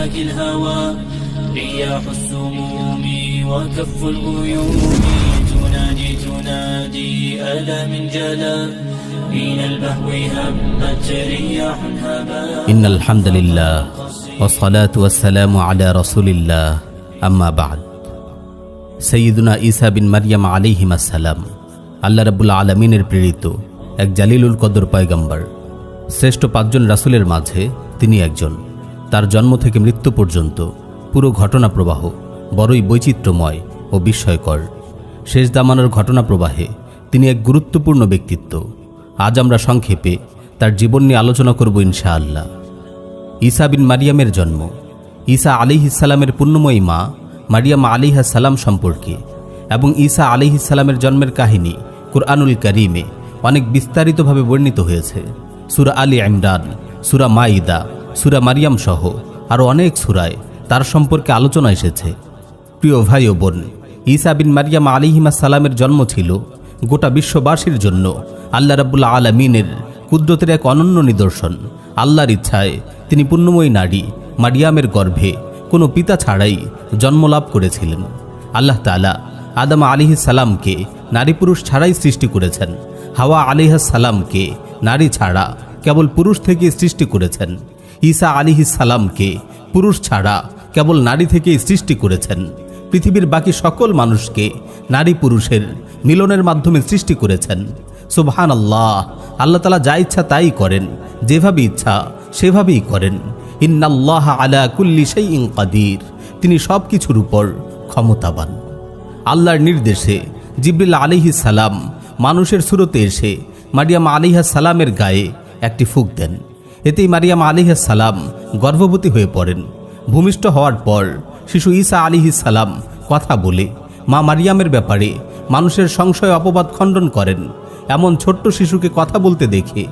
أفلاك الهوى رياح السموم وكف الغيوم تنادي ألا من جلا من البهو همت رياح هبا إن الحمد لله والصلاة والسلام على رسول الله أما بعد সৈয়দুনা ঈসা বিন মারইয়াম আলাইহিমা সালাম আল্লাহ রাব্বুল আলামিনের প্রেরিত এক জালিলুল কদর পয়গম্বর। শ্রেষ্ঠ পাঁচজন রাসূলের মাঝে তিনি একজন। তার জন্ম থেকে মৃত্যু পর্যন্ত পুরো ঘটনা প্রবাহ বড়ই বৈচিত্র্যময় ও বিস্ময়কর। শেষ জামানার ঘটনা প্রবাহে তিনি এক গুরুত্বপূর্ণ ব্যক্তিত্ব। আজ আমরা সংক্ষেপে তার জীবন নিয়ে আলোচনা করব ইনশাআল্লাহ। ঈসা বিন মারইয়ামের জন্ম। ঈসা আলাইহিস সালামের পুণ্যময়ী মা মারিয়াম আলাইহিস সালাম সম্পর্কে এবং ঈসা আলাইহিস সালামের জন্মের কাহিনী কুরআনুল কারীমে অনেক বিস্তারিতভাবে বর্ণিত হয়েছে। সূরা আলী ইমরান, সূরা মাইদা, সূরা মারিয়াম সহ আরও অনেক সূরায় তার সম্পর্কে আলোচনা এসেছে। প্রিয় ভাই ও বোন, ঈসা বিন মারইয়াম আলাইহিস সালামের জন্ম ছিল গোটা বিশ্ববাসীর জন্য আল্লাহ রাব্বুল আলামিনের কুদরতের এক অনন্য নিদর্শন। আল্লাহর ইচ্ছায় তিনি পুণ্যময়ী নারী মারিয়ামের গর্ভে কোনো পিতা ছাড়াই জন্মলাভ করেছিলেন। আল্লাহ তাআলা আদম আলাইহিস সালামকে নারী পুরুষ ছাড়াই সৃষ্টি করেছেন। হাওয়া আলাইহিস সালামকে নারী ছাড়া কেবল পুরুষ থেকে সৃষ্টি করেছেন। ঈসা আলাইহিস সালামকে পুরুষ ছাড়া কেবল নারী থেকেই সৃষ্টি করেছেন। পৃথিবীর বাকি সকল মানুষকে নারী পুরুষের মিলনের মাধ্যমে সৃষ্টি করেছেন। সুবহানাল্লাহ, আল্লাহ তাআলা যা ইচ্ছা তাই করেন, যেভাবে ইচ্ছা সেভাবেই করেন। ইন্নাল্লাহা আলা কুল্লি শাইইন কাদির, তিনি সব কিছুর উপর ক্ষমতাবান। আল্লাহর নির্দেশে জিবরিল আলাইহিস সালাম মানুষের সুরতে এসে মারিয়াম আলাইহিস সালামের গায়ে একটি ফুঁক দেন। এতেই মারিয়াম আলাইহিস সালাম গর্ভবতী হয়ে পড়েন। ভূমিষ্ঠ হওয়ার পর শিশু ঈসা আলাইহিস সালাম কথা বলে মা মারিয়ামের ব্যাপারে মানুষের সংশয় অপবাদ খণ্ডন করেন। এমন ছোট্ট শিশুকে কথা বলতে দেখে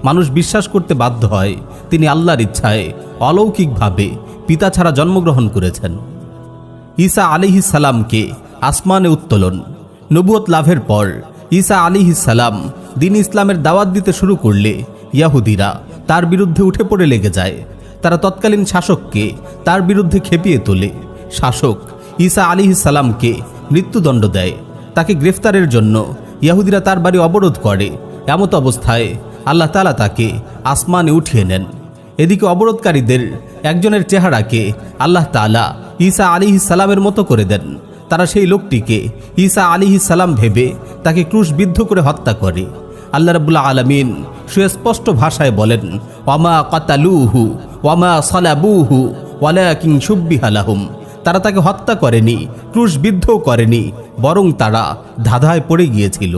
মানুষ বিশ্বাস করতে বাধ্য হয় তিনি আল্লাহর ইচ্ছায় অলৌকিকভাবে পিতা ছাড়া জন্মগ্রহণ করেছেন। ঈসা আলাইহিস সালামকে আসমানে উত্তোলন। নবুয়ত লাভের পর ঈসা আলাইহিস সালাম দ্বীন ইসলামের দাওয়াত দিতে শুরু করলে ইহুদিরা তার বিরুদ্ধে উঠে পড়ে লেগে যায়। তারা তৎকালীন শাসককে তার বিরুদ্ধে খেপিয়ে তোলে। শাসক ঈসা আলাইহিস সালামকে মৃত্যুদণ্ড দেয়। তাকে গ্রেফতারের জন্য ইহুদিরা তার বাড়ি অবরোধ করে। এমত অবস্থায় আল্লাহ তাআলা তাকে আসমানে উঠিয়ে নেন। এদিকে অবরোধকারীদের একজনের চেহারাকে আল্লাহ তাআলা ঈসা আলাইহিস সালামের মতো করে দেন। তারা সেই লোকটিকে ঈসা আলাইহিস সালাম ভেবে তাকে ক্রুশবিদ্ধ করে হত্যা করে। আল্লাহ রাব্বুল আলামিন সুস্পষ্ট ভাষায় বলেন, ওয়ামা কাতালুহু ওয়ামা সালাবুহু ওয়ালাকিন শুব্বিহা লাহুম। তারা তাকে হত্যা করেনি, ক্রুশবিদ্ধও করেনি, বরং তারা ধাঁধায় পড়ে গিয়েছিল।